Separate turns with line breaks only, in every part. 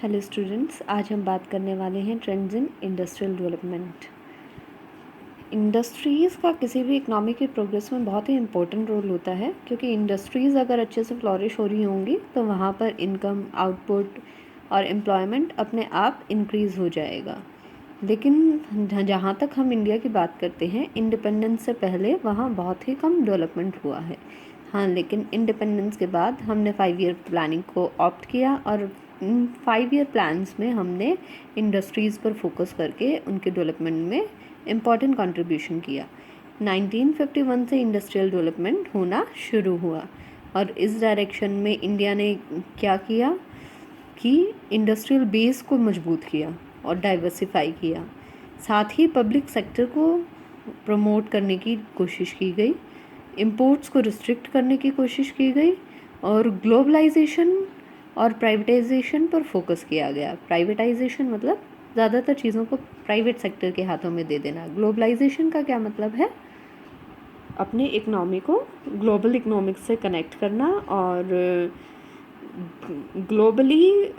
Hello students, आज हम बात करने वाले हैं trends in industrial development. Industries का किसी भी इकनॉमी की प्रोग्रेस में बहुत ही इम्पोर्टेंट रोल होता है, क्योंकि इंडस्ट्रीज़ अगर अच्छे से फ्लॉरिश हो रही होंगी तो वहाँ पर इनकम, आउटपुट और एम्प्लॉयमेंट अपने आप इंक्रीज़ हो जाएगा। लेकिन जहाँ तक हम इंडिया की बात करते हैं, इंडिपेंडेंस से पहले वहाँ बहुत ही कम डेवलपमेंट हुआ है। हाँ, लेकिन इंडिपेंडेंस के बाद हमने 5 ईयर प्लानिंग को ऑप्ट किया और 5 ईयर प्लान्स में हमने इंडस्ट्रीज़ पर फोकस करके उनके डेवलपमेंट में इम्पॉर्टेंट कंट्रीब्यूशन किया। 1951 से इंडस्ट्रियल डेवलपमेंट होना शुरू हुआ और इस डायरेक्शन में इंडिया ने क्या किया कि इंडस्ट्रियल बेस को मजबूत किया और डाइवर्सिफाई किया। साथ ही पब्लिक सेक्टर को प्रमोट करने की कोशिश की गई, इंपोर्ट्स को रिस्ट्रिक्ट करने की कोशिश की गई और ग्लोबलाइजेशन और प्राइवेटाइजेशन पर फोकस किया गया। प्राइवेटाइजेशन मतलब ज़्यादातर चीज़ों को प्राइवेट सेक्टर के हाथों में दे देना। ग्लोबलाइजेशन का क्या मतलब है? अपने इकनॉमी को ग्लोबल इकनॉमिक्स से कनेक्ट करना और ग्लोबली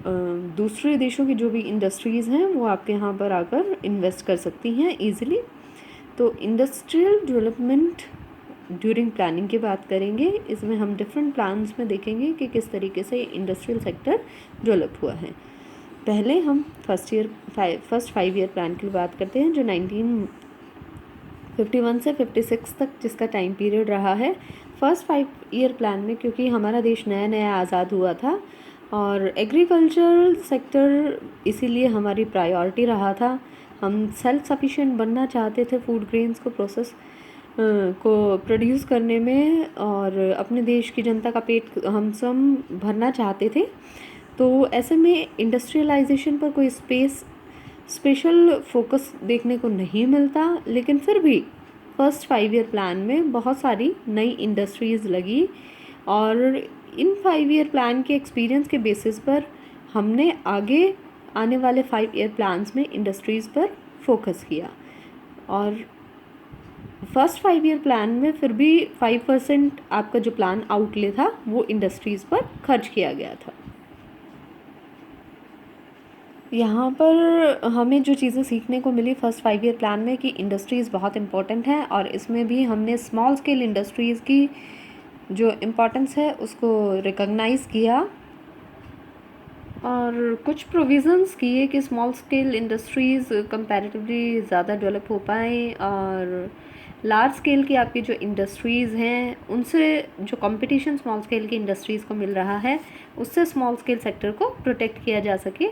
दूसरे देशों की जो भी इंडस्ट्रीज़ हैं वो आपके यहाँ पर आकर इन्वेस्ट कर सकती हैं ईज़िली। तो इंडस्ट्रियल डेवलपमेंट ड्यूरिंग प्लानिंग की बात करेंगे। इसमें हम डिफरेंट प्लान्स में देखेंगे कि किस तरीके से इंडस्ट्रियल सेक्टर डेवलप हुआ है। पहले हम फर्स्ट 5 ईयर प्लान की बात करते हैं, जो 1951 से 56 तक जिसका टाइम पीरियड रहा है। फर्स्ट 5 ईयर प्लान में, क्योंकि हमारा देश नया नया आज़ाद हुआ था और एग्रीकल्चरल सेक्टर इसीलिए हमारी प्रायोरिटी रहा था। हम सेल्फ सफिशिएंट बनना चाहते थे फूड ग्रेन्स को प्रोड्यूस करने में और अपने देश की जनता का पेट हम सब भरना चाहते थे। तो ऐसे में इंडस्ट्रियलाइजेशन पर कोई स्पेशल फोकस देखने को नहीं मिलता, लेकिन फिर भी फर्स्ट 5 ईयर प्लान में बहुत सारी नई इंडस्ट्रीज़ लगी और इन 5 ईयर प्लान के एक्सपीरियंस के बेसिस पर हमने आगे आने वाले 5 ईयर प्लान्स में इंडस्ट्रीज़ पर फोकस किया। और फर्स्ट 5 ईयर प्लान में फिर भी 5% आपका जो प्लान आउटले था वो इंडस्ट्रीज़ पर खर्च किया गया था। यहाँ पर हमें जो चीज़ें सीखने को मिली फर्स्ट 5 ईयर प्लान में कि इंडस्ट्रीज़ बहुत इम्पोर्टेंट है और इसमें भी हमने स्मॉल स्केल इंडस्ट्रीज़ की जो इम्पोर्टेंस है उसको रिकॉग्नाइज़ किया और कुछ प्रोविज़न्स किए कि स्मॉल स्केल इंडस्ट्रीज़ कंपैरेटिवली ज़्यादा डेवलप हो पाएँ और लार्ज स्केल की आपकी जो इंडस्ट्रीज़ हैं उनसे जो कंपटीशन स्मॉल स्केल की इंडस्ट्रीज़ को मिल रहा है उससे स्मॉल स्केल सेक्टर को प्रोटेक्ट किया जा सके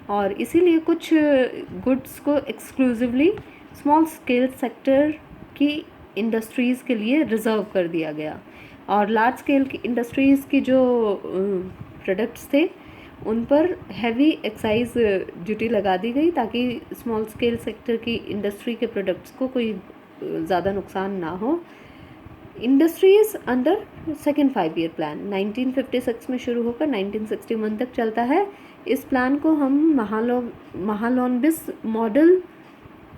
और इसीलिए कुछ गुड्स को एक्सक्लूसिवली स्मॉल स्केल सेक्टर की इंडस्ट्रीज़ के लिए रिज़र्व कर दिया गया और लार्ज स्केल की इंडस्ट्रीज़ की जो प्रोडक्ट्स थे उन पर हैवी एक्साइज ड्यूटी लगा दी गई ताकि स्मॉल स्केल सेक्टर की इंडस्ट्री के प्रोडक्ट्स को कोई ज़्यादा नुकसान ना हो। Industries under second 5 year plan 1956 में शुरू होकर 1961 तक चलता है। इस प्लान को हम महालोनबिस मॉडल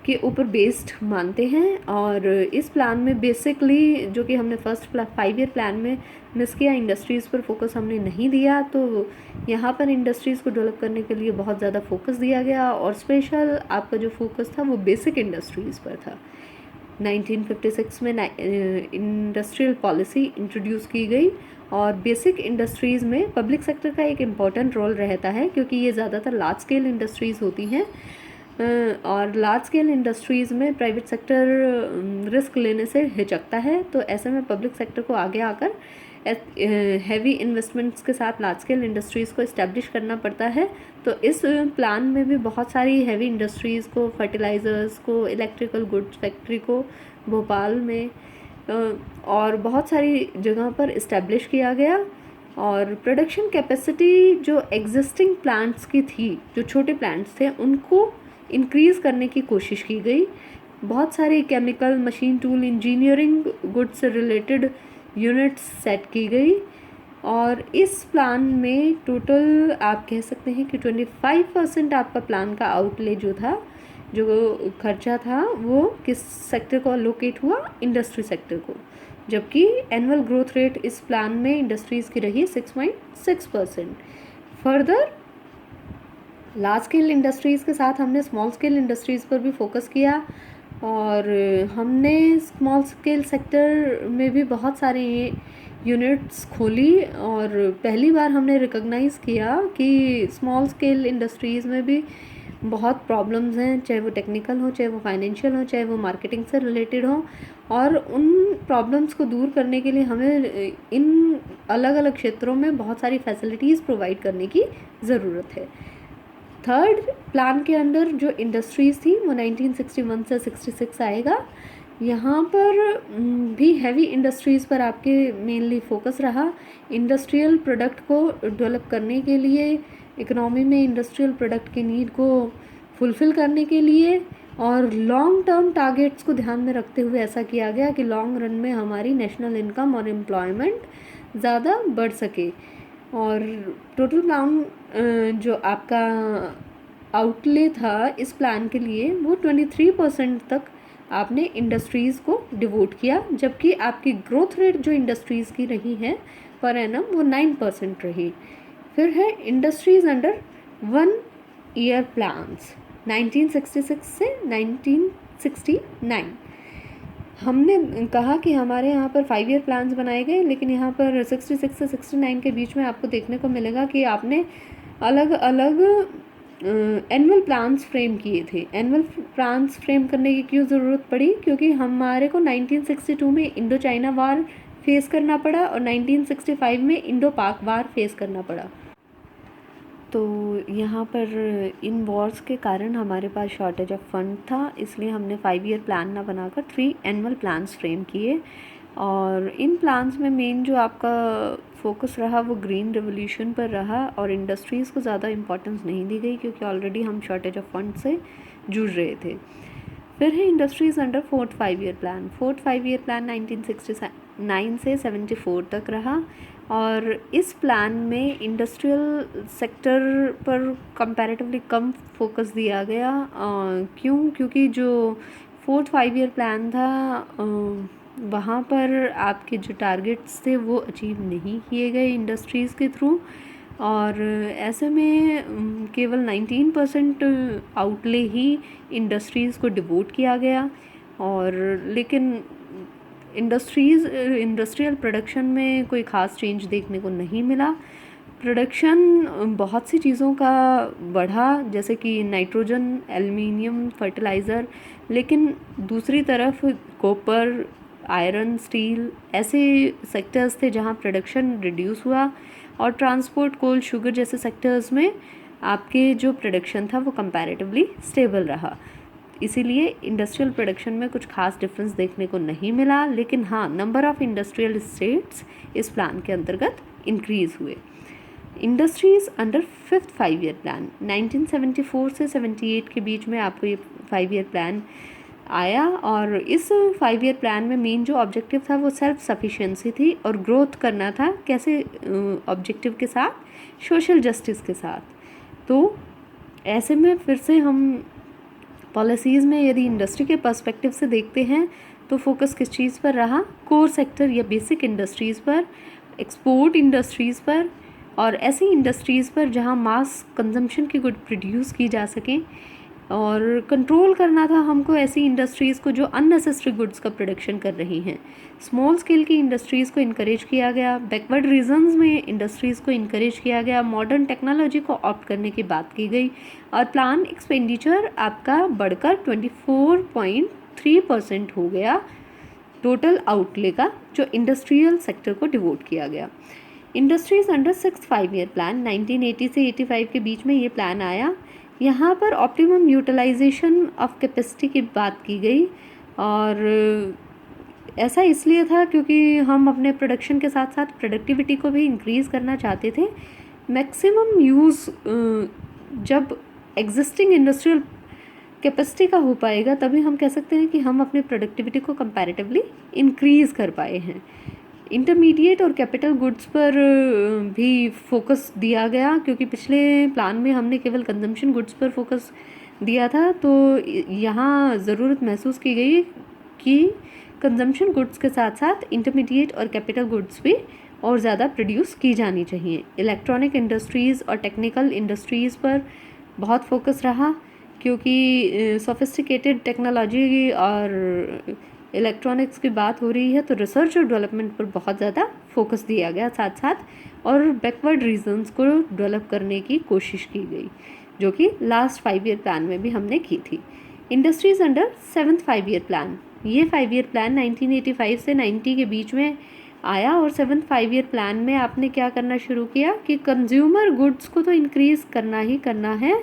के ऊपर बेस्ड मानते हैं और इस प्लान में बेसिकली जो कि हमने फर्स्ट 5 ईयर प्लान में मिस किया, इंडस्ट्रीज़ पर फोकस हमने नहीं दिया, तो यहाँ पर इंडस्ट्रीज़ को डेवलप करने के लिए बहुत ज़्यादा फोकस दिया गया और स्पेशल आपका जो फोकस था वो बेसिक इंडस्ट्रीज़ पर था। 1956 में इंडस्ट्रियल पॉलिसी इंट्रोड्यूस की गई और बेसिक इंडस्ट्रीज़ में पब्लिक सेक्टर का एक इम्पॉर्टेंट रोल रहता है क्योंकि ये ज़्यादातर लार्ज स्केल इंडस्ट्रीज़ होती हैं और लार्ज स्केल इंडस्ट्रीज़ में प्राइवेट सेक्टर रिस्क लेने से हिचकता है। तो ऐसे में पब्लिक सेक्टर को आगे आकर हैवी इन्वेस्टमेंट्स के साथ लार्ज स्केल इंडस्ट्रीज़ को इस्टेब्लिश करना पड़ता है। तो इस प्लान में भी बहुत सारी हैवी इंडस्ट्रीज़ को, फर्टिलाइज़र्स को, इलेक्ट्रिकल गुड्स फैक्ट्री को भोपाल में और बहुत सारी जगह पर इस्टेब्लिश किया गया और प्रोडक्शन कैपेसिटी जो एग्जिस्टिंग प्लांट्स की थी, जो छोटे प्लांट्स थे, उनको इंक्रीज़ करने की कोशिश की गई। बहुत सारी chemical, machine, tool, engineering goods से रिलेटेड यूनिट्स सेट की गई और इस प्लान में टोटल आप कह सकते हैं कि 25% आपका प्लान का आउटले जो था, जो खर्चा था, वो किस सेक्टर को अलोकेट हुआ? इंडस्ट्री सेक्टर को, जबकि एनुअल ग्रोथ रेट इस प्लान में इंडस्ट्रीज़ की रही 6.6%। फर्दर लार्ज स्केल इंडस्ट्रीज़ के साथ हमने स्मॉल स्केल इंडस्ट्रीज़ पर भी फोकस किया, और हमने स्मॉल स्केल सेक्टर में भी बहुत सारे यूनिट्स खोली, और पहली बार हमने रिकॉग्नाइज़ किया कि स्मॉल स्केल इंडस्ट्रीज़ में भी बहुत प्रॉब्लम्स हैं, चाहे वो टेक्निकल हो, चाहे वो फाइनेंशियल हो, चाहे वो मार्केटिंग से रिलेटेड हो, और उन प्रॉब्लम्स को दूर करने के लिए हमें इन अलग अलग क्षेत्रों में बहुत सारी फैसिलिटीज़ प्रोवाइड करने की ज़रूरत है। थर्ड प्लान के अंडर जो इंडस्ट्रीज़ थी वो 1961 से 66 आएगा। यहाँ पर भी हैवी इंडस्ट्रीज़ पर आपके मेनली फोकस रहा। इंडस्ट्रियल प्रोडक्ट को डेवलप करने के लिए, इकोनॉमी में इंडस्ट्रियल प्रोडक्ट की नीड को फुलफ़िल करने के लिए, और लॉन्ग टर्म टारगेट्स को ध्यान में रखते हुए ऐसा किया गया कि लॉन्ग रन में हमारी नेशनल इनकम और एम्प्लॉयमेंट ज़्यादा बढ़ सके। और टोटल प्लान जो आपका आउटले था इस प्लान के लिए वो 23% तक आपने इंडस्ट्रीज़ को डिवोट किया, जबकि आपकी ग्रोथ रेट जो इंडस्ट्रीज़ की रही है पर एनम वो 9% रही। फिर है इंडस्ट्रीज़ अंडर 1 ईयर प्लान्स 1966 से 1969। हमने कहा कि हमारे यहाँ पर 5 ईयर प्लान्स बनाए गए, लेकिन यहाँ पर 66 से 69 के बीच में आपको देखने को मिलेगा कि आपने अलग अलग एनुअल प्लान्स फ्रेम किए थे। एनुअल प्लान्स फ्रेम करने की क्यों ज़रूरत पड़ी? क्योंकि हमारे को 1962 में इंडो चाइना वार फेस करना पड़ा और 1965 में इंडो पाक वार फेस करना पड़ा। तो यहाँ पर इन वॉर्स के कारण हमारे पास शॉर्टेज ऑफ फंड था, इसलिए हमने 5 ईयर प्लान ना बनाकर 3 एनुअल प्लान्स फ्रेम किए। और इन प्लान्स में मेन जो आपका फोकस रहा वो ग्रीन रेवोल्यूशन पर रहा, और इंडस्ट्रीज़ को ज़्यादा इंपॉर्टेंस नहीं दी गई क्योंकि ऑलरेडी हम शॉर्टेज ऑफ फंड से जुड़ रहे थे। फिर है industries under 4th 5 year plan. 4th 5 year plan 1969 से 74 तक रहा, और इस प्लान में इंडस्ट्रियल सेक्टर पर कंपैरेटिवली कम फोकस दिया गया। क्यों? क्योंकि जो 4th 5 ईयर प्लान था वहाँ पर आपके जो टारगेट्स थे वो अचीव नहीं किए गए इंडस्ट्रीज़ के थ्रू, और ऐसे में केवल 19% आउटले ही इंडस्ट्रीज़ को डिवोट किया गया। और लेकिन इंडस्ट्रियल प्रोडक्शन में कोई ख़ास चेंज देखने को नहीं मिला। प्रोडक्शन बहुत सी चीज़ों का बढ़ा, जैसे कि नाइट्रोजन, एल्युमिनियम, फर्टिलाइज़र, लेकिन दूसरी तरफ कॉपर, आयरन, स्टील ऐसे सेक्टर्स थे जहां प्रोडक्शन रिड्यूस हुआ, और ट्रांसपोर्ट, कोल, शुगर जैसे सेक्टर्स में आपके जो प्रोडक्शन था वो कंपैरेटिवली स्टेबल रहा। इसीलिए इंडस्ट्रियल प्रोडक्शन में कुछ खास डिफरेंस देखने को नहीं मिला, लेकिन हाँ, नंबर ऑफ़ इंडस्ट्रियल स्टेट्स इस प्लान के अंतर्गत इंक्रीज़ हुए। Industries under 5th 5 year plan 1974 से 78 के बीच में आपको ये 5 ईयर प्लान आया, और इस 5 ईयर प्लान में मेन जो ऑब्जेक्टिव था वो सेल्फ सफिशिएंसी थी और ग्रोथ करना था। कैसे ऑब्जेक्टिव के साथ? सोशल जस्टिस के साथ। तो ऐसे में फिर से हम पॉलिसीज़ में यदि इंडस्ट्री के पर्सपेक्टिव से देखते हैं तो फोकस किस चीज़ पर रहा? कोर सेक्टर या बेसिक इंडस्ट्रीज़ पर, एक्सपोर्ट इंडस्ट्रीज़ पर, और ऐसी इंडस्ट्रीज़ पर जहां मास कंजम्पशन की गुड प्रोड्यूस की जा सकें। और कंट्रोल करना था हमको ऐसी इंडस्ट्रीज़ को जो अननेसेसरी गुड्स का प्रोडक्शन कर रही हैं। स्मॉल स्केल की इंडस्ट्रीज़ को इनकरेज किया गया, बैकवर्ड रीजन्स में इंडस्ट्रीज़ को इनकरेज किया गया, मॉडर्न टेक्नोलॉजी को ऑप्ट करने की बात की गई, और प्लान एक्सपेंडिचर आपका बढ़कर 24.3% हो गया टोटल आउटले का, जो इंडस्ट्रियल सेक्टर को डिवोट किया गया। Industries under 6th 5 year plan 1980 से 85 के बीच में ये प्लान आया। यहाँ पर ऑप्टिमम यूटिलाइजेशन ऑफ कैपेसिटी की बात की गई, और ऐसा इसलिए था क्योंकि हम अपने प्रोडक्शन के साथ साथ प्रोडक्टिविटी को भी इंक्रीज़ करना चाहते थे। मैक्सिमम यूज़ जब एग्जिस्टिंग इंडस्ट्रियल कैपेसिटी का हो पाएगा तभी हम कह सकते हैं कि हम अपनी प्रोडक्टिविटी को कंपैरेटिवली इंक्रीज़ कर पाए हैं। इंटरमीडिएट और कैपिटल गुड्स पर भी फोकस दिया गया, क्योंकि पिछले प्लान में हमने केवल कंजम्पशन गुड्स पर फोकस दिया था, तो यहाँ ज़रूरत महसूस की गई कि कंजम्पशन गुड्स के साथ साथ इंटरमीडिएट और कैपिटल गुड्स भी और ज़्यादा प्रोड्यूस की जानी चाहिए। इलेक्ट्रॉनिक इंडस्ट्रीज़ और टेक्निकल इंडस्ट्रीज़ पर बहुत फोकस रहा, क्योंकि सोफिस्टिकेटेड टेक्नोलॉजी और इलेक्ट्रॉनिक्स की बात हो रही है तो रिसर्च और डेवलपमेंट पर बहुत ज़्यादा फोकस दिया गया साथ साथ, और बैकवर्ड रीजन्स को डेवलप करने की कोशिश की गई, जो कि लास्ट 5 ईयर प्लान में भी हमने की थी। Industries under 7th 5 year plan, ये 5 ईयर प्लान 1985 से 90 के बीच में आया, और 7th 5 ईयर प्लान में आपने क्या करना शुरू किया कि कंज्यूमर गुड्स को तो इंक्रीज़ करना ही करना है,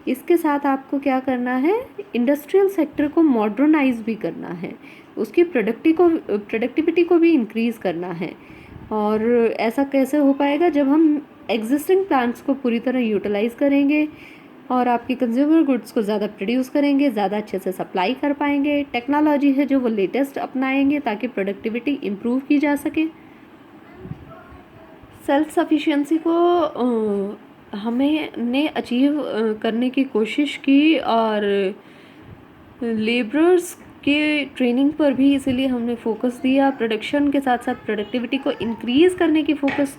इसके साथ आपको क्या करना है, इंडस्ट्रियल सेक्टर को मॉडर्नाइज भी करना है, उसकी प्रोडक्टिविटी को भी इंक्रीज़ करना है। और ऐसा कैसे हो पाएगा, जब हम एग्जिस्टिंग प्लांट्स को पूरी तरह यूटिलाइज़ करेंगे और आपकी कंज्यूमर गुड्स को ज़्यादा प्रोड्यूस करेंगे, ज़्यादा अच्छे से सप्लाई कर पाएंगे, टेक्नोलॉजी है जो वो लेटेस्ट अपनाएंगे ताकि प्रोडक्टिविटी इम्प्रूव की जा सके। सेल्फ सफिशिएंसी को हमने अचीव करने की कोशिश की, और लेबरर्स के ट्रेनिंग पर भी इसीलिए हमने फोकस दिया। प्रोडक्शन के साथ साथ प्रोडक्टिविटी को इंक्रीज़ करने की फोकस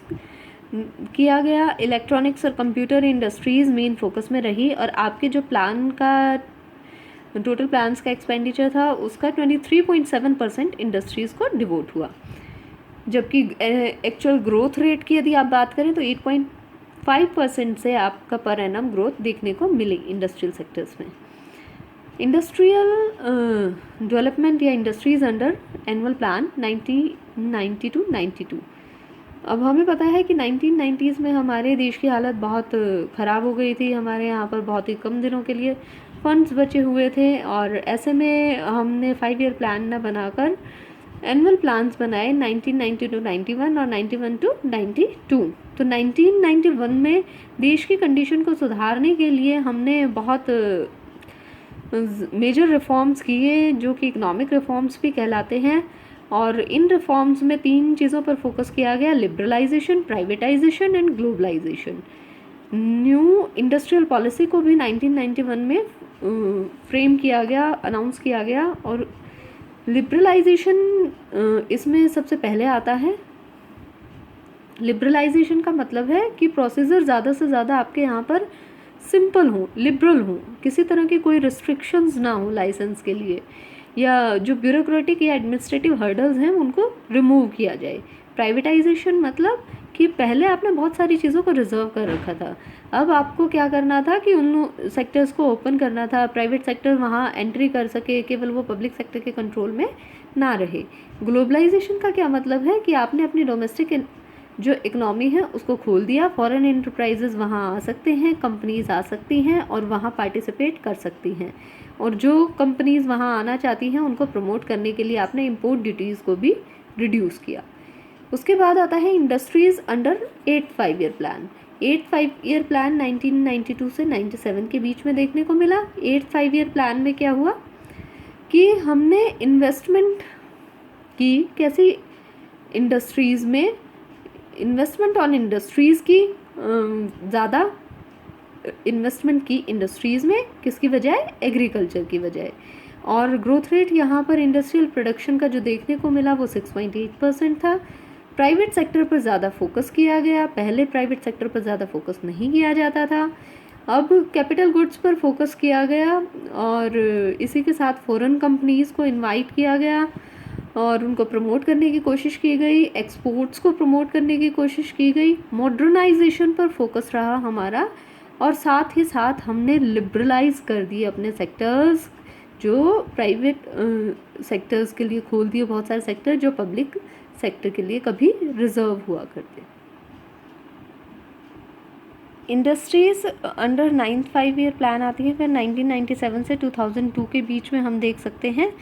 किया गया। इलेक्ट्रॉनिक्स और कंप्यूटर इंडस्ट्रीज़ मेन फोकस में रही, और आपके जो प्लान का टोटल प्लान्स का एक्सपेंडिचर था उसका 23.7% इंडस्ट्रीज़ को डिवोट हुआ, जबकि एक्चुअल ग्रोथ रेट की यदि आप बात करें तो 8.5% से आपका पर एनम ग्रोथ देखने को मिली इंडस्ट्रियल सेक्टर्स में। इंडस्ट्रियल डेवलपमेंट या industries under annual plan 1990 to 92। अब हमें पता है कि 1990s में हमारे देश की हालत बहुत ख़राब हो गई थी, हमारे यहाँ पर बहुत ही कम दिनों के लिए फंड्स बचे हुए थे, और ऐसे में हमने 5 ईयर प्लान न बनाकर एनुअल प्लान्स बनाए 1990 to 91 और 91 to 92। तो 1991 में देश की कंडीशन को सुधारने के लिए हमने बहुत मेजर रिफॉर्म्स किए, जो कि इकोनॉमिक रिफॉर्म्स भी कहलाते हैं, और इन रिफॉर्म्स में 3 चीज़ों पर फोकस किया गया: liberalisation, privatisation and globalisation. New industrial policy को भी 1991 में फ्रेम किया गया, अनाउंस किया गया, और लिबरलाइजेशन इसमें सबसे पहले आता है। लिबरलाइजेशन का मतलब है कि प्रोसीजर ज़्यादा से ज़्यादा आपके यहाँ पर सिंपल हो, लिबरल हो, किसी तरह की कोई रिस्ट्रिक्शंस ना हो लाइसेंस के लिए, या जो ब्यूरोक्रेटिक या एडमिनिस्ट्रेटिव हर्डल्स हैं उनको रिमूव किया जाए। प्राइवेटाइजेशन मतलब कि पहले आपने बहुत सारी चीज़ों को रिजर्व कर रखा था, अब आपको क्या करना था कि उन सेक्टर्स को ओपन करना था, प्राइवेट सेक्टर वहाँ एंट्री कर सके, केवल वो पब्लिक सेक्टर के कंट्रोल में ना रहे। ग्लोबलाइजेशन का क्या मतलब है कि आपने अपनी डोमेस्टिक जो इकनॉमी है उसको खोल दिया, फॉरेन एंटरप्राइजेज़ वहाँ आ सकते हैं, कंपनीज़ आ सकती हैं और वहाँ पार्टिसिपेट कर सकती हैं, और जो कंपनीज़ वहाँ आना चाहती हैं उनको प्रमोट करने के लिए आपने इंपोर्ट ड्यूटीज़ को भी रिड्यूस किया। उसके बाद आता है industries under 8th 5 year plan. 8th 5 year plan 1992 से 97 के बीच में देखने को मिला। 8th 5 ईयर प्लान में क्या हुआ कि हमने इन्वेस्टमेंट की, कैसी इंडस्ट्रीज़ में इन्वेस्टमेंट ऑन इंडस्ट्रीज़ की, ज़्यादा इन्वेस्टमेंट की इंडस्ट्रीज़ में, किसकी बजाय, एग्रीकल्चर की बजाय। और ग्रोथ रेट यहाँ पर इंडस्ट्रियल प्रोडक्शन का जो देखने को मिला वो 6.8% था। प्राइवेट सेक्टर पर ज़्यादा फोकस किया गया, पहले प्राइवेट सेक्टर पर ज़्यादा फोकस नहीं किया जाता था, अब कैपिटल गुड्स पर फोकस किया गया, और इसी के साथ फॉरेन कंपनीज़ को इनवाइट किया गया और उनको प्रमोट करने की कोशिश की गई, एक्सपोर्ट्स को प्रमोट करने की कोशिश की गई, मॉडर्नाइजेशन पर फोकस रहा हमारा, और साथ ही साथ हमने लिबरलाइज कर दिए अपने सेक्टर्स, जो प्राइवेट सेक्टर्स के लिए खोल दिए बहुत सारे सेक्टर जो पब्लिक सेक्टर के लिए कभी रिजर्व हुआ करते। Industries under 9th 5 year plan आती है, फिर 1997 से 2002 के बीच में हम देख सकते हैं।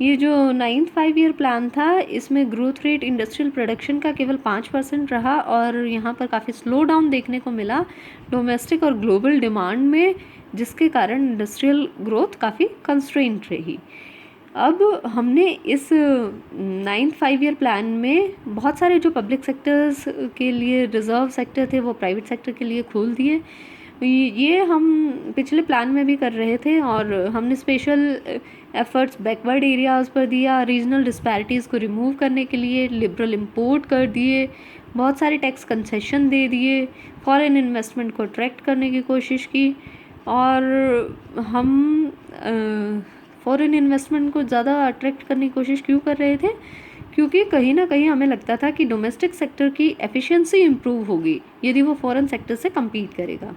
ये जो 9th 5 ईयर प्लान था इसमें ग्रोथ रेट इंडस्ट्रियल प्रोडक्शन का केवल 5% रहा, और यहाँ पर काफ़ी स्लो डाउन देखने को मिला डोमेस्टिक और ग्लोबल डिमांड में, जिसके कारण इंडस्ट्रियल ग्रोथ काफ़ी कंस्ट्रेंट रही। अब हमने इस 9th 5 ईयर प्लान में बहुत सारे जो पब्लिक सेक्टर्स के लिए रिजर्व सेक्टर थे वो प्राइवेट सेक्टर के लिए खोल दिए। ये हम पिछले प्लान में भी कर रहे थे, और हमने स्पेशल एफर्ट्स बैकवर्ड एरियाज़ पर दिया, रीजनल डिस्पैरिटीज़ को रिमूव करने के लिए लिबरल इंपोर्ट कर दिए, बहुत सारे टैक्स कंसेशन दे दिए, फॉरेन इन्वेस्टमेंट को अट्रैक्ट करने की कोशिश की, और हम फॉरेन इन्वेस्टमेंट को ज़्यादा अट्रैक्ट करने की कोशिश क्यों कर रहे थे? क्योंकि कहीं ना कहीं हमें लगता था कि डोमेस्टिक सेक्टर की एफिशिएंसी इम्प्रूव होगी यदि वो फॉरेन सेक्टर से compete करेगा।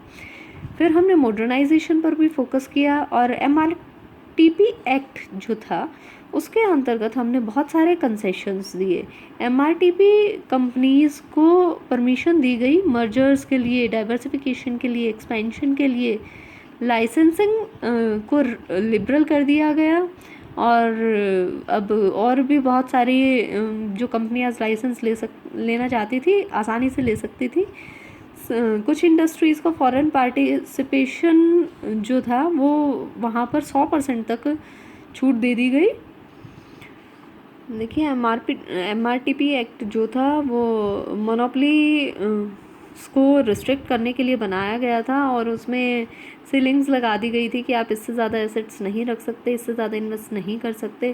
फिर हमने मॉडर्नाइजेशन पर भी फोकस किया और MRTP एक्ट जो था उसके अंतर्गत हमने बहुत सारे कंसेशंस दिए। MRTP कंपनीज़ को परमिशन दी गई मर्जर्स के लिए, डाइवर्सिफिकेशन के लिए, एक्सपेंशन के लिए, लाइसेंसिंग को लिबरल कर दिया गया और अब और भी बहुत सारी जो कंपनियां लाइसेंस लेना चाहती थी आसानी से ले सकती थी। कुछ इंडस्ट्रीज़ को फॉरेन पार्टिसिपेशन जो था वो वहाँ पर 100% तक छूट दे दी गई। देखिए MRTP एक्ट जो था वो मोनोपोली को रिस्ट्रिक्ट करने के लिए बनाया गया था और उसमें सीलिंग्स लगा दी गई थी कि आप इससे ज़्यादा एसेट्स नहीं रख सकते, इससे ज़्यादा इन्वेस्ट नहीं कर सकते।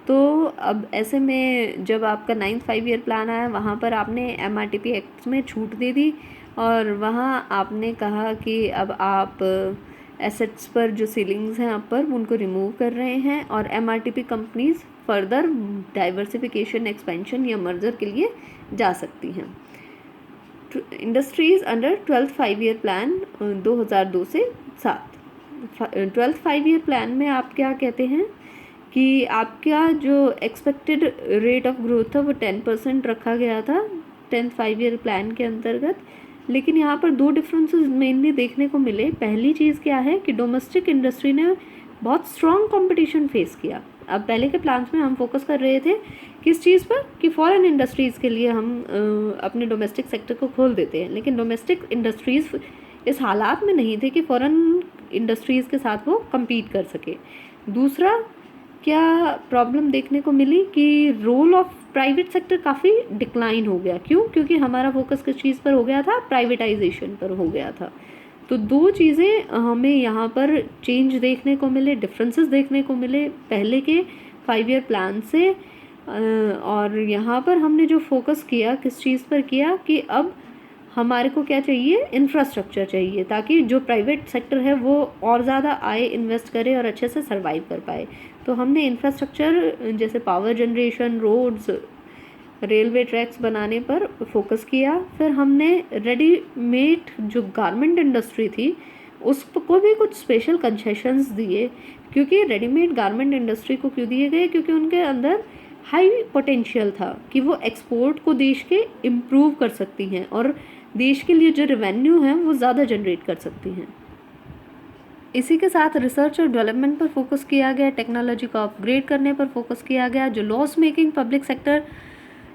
तो अब ऐसे में जब आपका 9th 5-year प्लान आया वहाँ पर आपने MRTP एक्ट में छूट दे दी और वहाँ आपने कहा कि अब आप एसेट्स पर जो सीलिंग्स हैं अपर उनको रिमूव कर रहे हैं और MRTP companies further diversification, expansion या मर्जर के लिए जा सकती हैं। Industries under 12th 5-year plan 2002 से 7। 12th 5-year प्लान में आप क्या कहते हैं कि आपका जो एक्सपेक्टेड रेट ऑफ ग्रोथ था वो 10% रखा गया था 10th 5-year प्लान के अंतर्गत। लेकिन यहाँ पर दो डिफरेंसेस मेनली देखने को मिले। पहली चीज़ क्या है कि डोमेस्टिक इंडस्ट्री ने बहुत स्ट्रॉन्ग कंपटीशन फेस किया। अब पहले के प्लान्स में हम फोकस कर रहे थे किस चीज़ पर कि फॉरेन इंडस्ट्रीज़ के लिए हम अपने डोमेस्टिक सेक्टर को खोल देते हैं, लेकिन डोमेस्टिक इंडस्ट्रीज़ इस हालात में नहीं थे कि फॉरेन इंडस्ट्रीज़ के साथ वो compete कर सके। दूसरा क्या प्रॉब्लम देखने को मिली कि रोल ऑफ प्राइवेट सेक्टर काफ़ी डिक्लाइन हो गया। क्यों? क्योंकि हमारा फोकस किस चीज़ पर हो गया था? प्राइवेटाइजेशन पर हो गया था। तो दो चीज़ें हमें यहाँ पर चेंज देखने को मिले, डिफरेंसेस देखने को मिले पहले के 5-year प्लान से। और यहाँ पर हमने जो फोकस किया किस चीज़ पर किया कि अब हमारे को क्या चाहिए? इंफ्रास्ट्रक्चर चाहिए ताकि जो प्राइवेट सेक्टर है वो और ज़्यादा आए, इन्वेस्ट करे और अच्छे से सर्वाइव कर पाए। तो हमने इंफ्रास्ट्रक्चर जैसे power generation, roads, railway tracks बनाने पर फोकस किया। फिर हमने रेडीमेड जो गारमेंट इंडस्ट्री थी उसको भी कुछ स्पेशल कंसेशंस दिए। क्योंकि रेडीमेड गारमेंट इंडस्ट्री को क्यों दिए गए? क्योंकि उनके अंदर हाई पोटेंशियल था कि वो एक्सपोर्ट को देश के इम्प्रूव कर सकती हैं और देश के लिए जो रेवेन्यू है वो ज़्यादा जनरेट कर सकती हैं। इसी के साथ रिसर्च और डेवलपमेंट पर फोकस किया गया, टेक्नोलॉजी को अपग्रेड करने पर फोकस किया गया। जो loss making public sector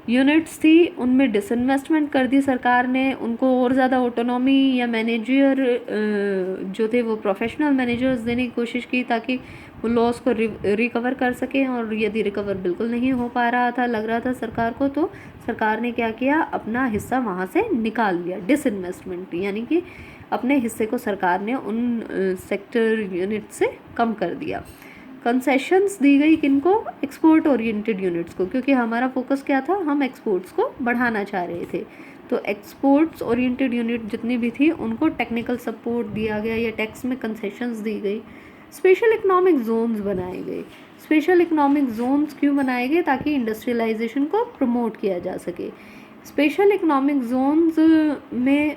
units थी उनमें डिसइन्वेस्टमेंट कर दी सरकार ने, उनको और ज़्यादा ऑटोनॉमी या मैनेजर जो थे वो प्रोफेशनल मैनेजर्स देने की कोशिश की ताकि वो लॉस को रिकवर कर सकें। और यदि रिकवर बिल्कुल नहीं हो पा रहा था, लग रहा था सरकार को, तो सरकार ने क्या किया? अपना हिस्सा वहाँ से निकाल लिया, डिसइन्वेस्टमेंट, यानी कि अपने हिस्से को सरकार ने उन सेक्टर यूनिट से कम कर दिया। कंसेशंस दी गई किनको? एक्सपोर्ट ओरिएंटेड यूनिट्स को, क्योंकि हमारा फोकस क्या था? हम एक्सपोर्ट्स को बढ़ाना चाह रहे थे। तो एक्सपोर्ट्स ओरिएंटेड यूनिट जितनी भी थी उनको टेक्निकल सपोर्ट दिया गया या टैक्स में कंसेशंस दी गई। स्पेशल इकोनॉमिक जोन्स बनाए गए। स्पेशल इकोनॉमिक जोन्स क्यों बनाए गए? ताकि इंडस्ट्रियलाइजेशन को प्रमोट किया जा सके। स्पेशल इकोनॉमिक जोन्स में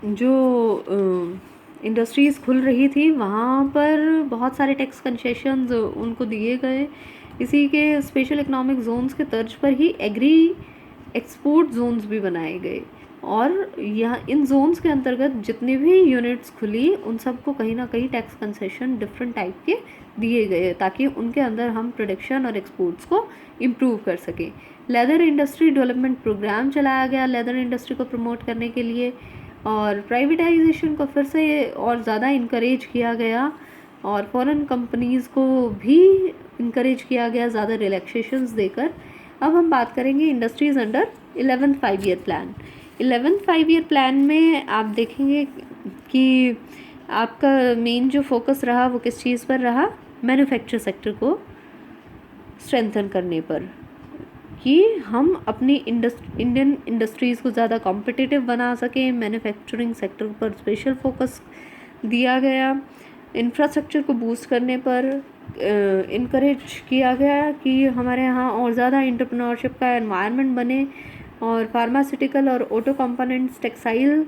जो इंडस्ट्रीज़ खुल रही थी वहाँ पर बहुत सारे टैक्स कंसेशंस उनको दिए गए। इसी के स्पेशल इकोनॉमिक जोन्स के तर्ज पर ही एग्री एक्सपोर्ट जोन्स भी बनाए गए और यहाँ इन जोन्स के अंतर्गत जितनी भी यूनिट्स खुली उन सबको कहीं ना कहीं टैक्स कंसेशन डिफरेंट टाइप के दिए गए ताकि उनके अंदर हम प्रोडक्शन और एक्सपोर्ट्स को इम्प्रूव कर सकें। लेदर इंडस्ट्री डेवलपमेंट प्रोग्राम चलाया गया लेदर इंडस्ट्री को प्रमोट करने के लिए और प्राइवेटाइजेशन को फिर से और ज़्यादा इनकरेज किया गया और फॉरेन कंपनीज़ को भी इनकरेज किया गया ज़्यादा रिलैक्सेशंस देकर। अब हम बात करेंगे industries under 11th 5-year plan. 11th 5-year plan में आप देखेंगे कि आपका मेन जो फोकस रहा वो किस चीज़ पर रहा? मैन्युफैक्चर सेक्टर को स्ट्रेंथन करने पर कि हम अपनी इंडियन इंडस्ट्रीज़ को ज़्यादा कॉम्पिटिटिव बना सकें। मैन्युफैक्चरिंग सेक्टर पर स्पेशल फोकस दिया गया। इंफ्रास्ट्रक्चर को बूस्ट करने पर इनकरेज किया गया कि हमारे यहाँ और ज़्यादा एंटरप्रेन्योरशिप का एनवायरनमेंट बने, और फार्मास्यूटिकल और ऑटो कंपोनेंट्स, टेक्सटाइल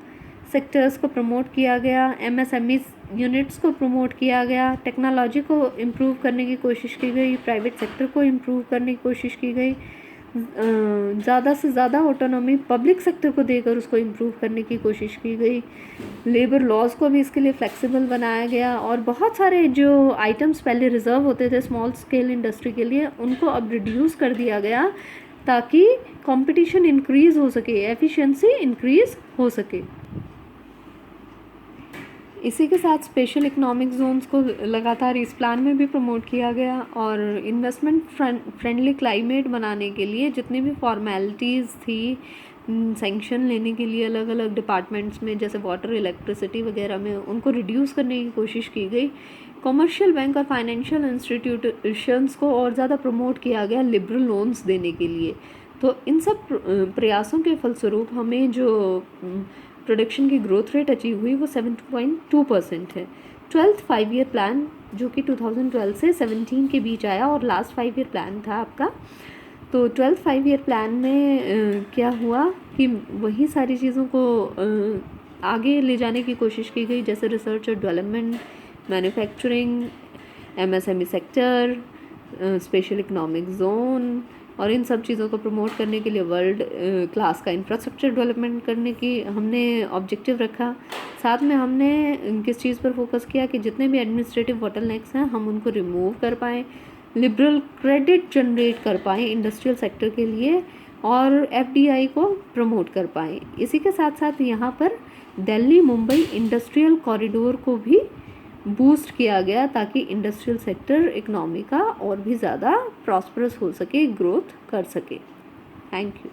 सेक्टर्स को प्रमोट किया गया। एमएसएमई यूनिट्स को प्रमोट किया गया। टेक्नोलॉजी को इम्प्रूव करने की कोशिश की गई। प्राइवेट सेक्टर को इम्प्रूव करने की कोशिश की गई। ज़्यादा से ज़्यादा ऑटोनॉमी पब्लिक सेक्टर को देकर उसको इम्प्रूव करने की कोशिश की गई। लेबर लॉज को भी इसके लिए फ्लेक्सिबल बनाया गया, और बहुत सारे जो आइटम्स पहले रिजर्व होते थे स्मॉल स्केल इंडस्ट्री के लिए, उनको अब रिड्यूस कर दिया गया ताकि कंपटीशन इंक्रीज़ हो सके, एफिशिएंसी इंक्रीज़ हो सके। इसी के साथ स्पेशल इकोनॉमिक जोन्स को लगातार इस प्लान में भी प्रमोट किया गया, और इन्वेस्टमेंट फ्रेंडली क्लाइमेट बनाने के लिए जितनी भी फॉर्मेलिटीज़ थी सैंक्शन लेने के लिए अलग अलग डिपार्टमेंट्स में, जैसे वाटर, इलेक्ट्रिसिटी वगैरह में, उनको रिड्यूस करने की कोशिश की गई। कमर्शियल बैंक और फाइनेंशियल इंस्टीट्यूशंस को और ज़्यादा प्रमोट किया गया लिबरल लोन्स देने के लिए। तो इन सब प्रयासों के फलस्वरूप हमें जो प्रोडक्शन की ग्रोथ रेट अचीव हुई वो 7.2% है। 12th 5 ईयर प्लान जो कि 2012 से 17 के बीच आया और लास्ट 5 ईयर प्लान था आपका। तो 12th 5 ईयर प्लान में क्या हुआ कि वही सारी चीज़ों को आगे ले जाने की कोशिश की गई, जैसे रिसर्च और development, manufacturing, MSME sector, special economic zone, और इन सब चीज़ों को प्रमोट करने के लिए वर्ल्ड क्लास का इंफ्रास्ट्रक्चर डेवलपमेंट करने की हमने ऑब्जेक्टिव रखा। साथ में हमने किस चीज़ पर फोकस किया कि जितने भी एडमिनिस्ट्रेटिव बॉटलनेक्स हैं हम उनको रिमूव कर पाएँ, लिबरल क्रेडिट जनरेट कर पाएँ इंडस्ट्रियल सेक्टर के लिए, और एफडीआई को प्रमोट कर पाएँ। इसी के साथ साथ यहाँ पर दिल्ली मुंबई इंडस्ट्रियल कॉरिडोर को भी बूस्ट किया गया ताकि इंडस्ट्रियल सेक्टर इकनॉमी का और भी ज़्यादा प्रॉस्परस हो सके, ग्रोथ कर सके। Thank you.